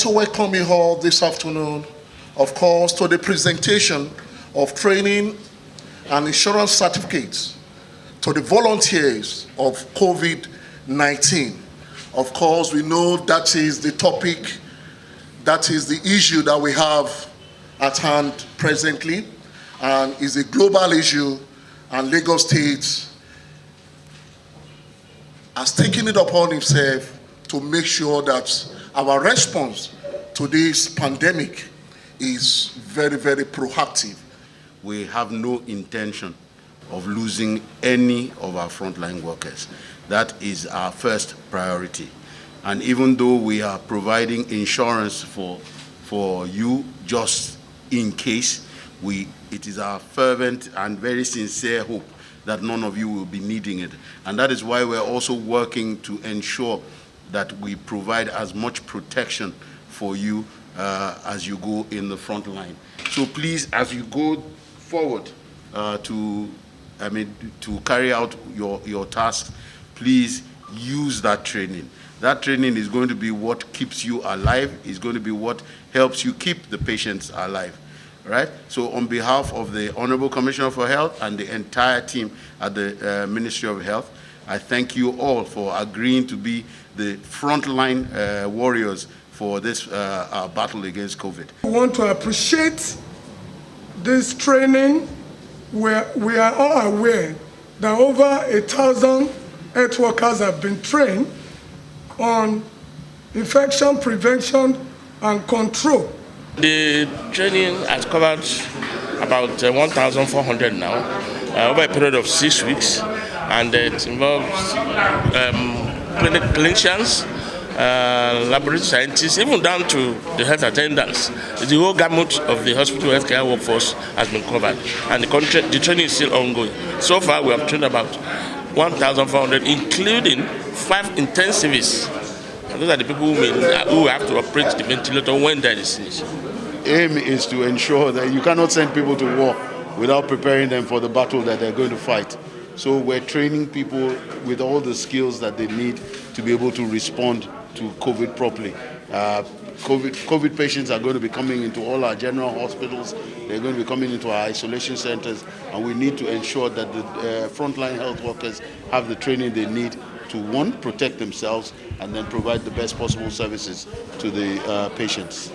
to welcome you all this afternoon, of course, to the presentation of training and insurance certificates to the volunteers of COVID-19. Of course, we know that is the topic, that is the issue that we have at hand presently, and is a global issue, and Lagos State has taken it upon himself to make sure that our response to this pandemic is very, very proactive. We have no intention of losing any of our frontline workers. That is our first priority. And even though we are providing insurance for you just in case, it is our fervent and very sincere hope that none of you will be needing it. And that is why we're also working to ensure that we provide as much protection for you as you go in the front line. So please, as you go forward to carry out your tasks, please use that training. That training is going to be what keeps you alive, is going to be what helps you keep the patients alive. Right? So on behalf of the Honorable Commissioner for Health and the entire team at the Ministry of Health, I thank you all for agreeing to be the frontline warriors for this battle against COVID. We want to appreciate this training. We are all aware that over 1,000 health workers have been trained on infection prevention and control. The training has covered about 1,400 now, over a period of 6 weeks, and it involves clinicians, laboratory scientists, even down to the health attendants. The whole gamut of the hospital healthcare workforce has been covered, and the training is still ongoing. So far, we have trained about 1,400, including 5 intensivists. And those are the people who have to operate the ventilator when there is an issue. Aim is to ensure that you cannot send people to war without preparing them for the battle that they're going to fight. So we're training people with all the skills that they need to be able to respond to COVID properly. COVID patients are going to be coming into all our general hospitals. They're going to be coming into our isolation centers, and we need to ensure that the frontline health workers have the training they need to, one, protect themselves, and then provide the best possible services to the patients.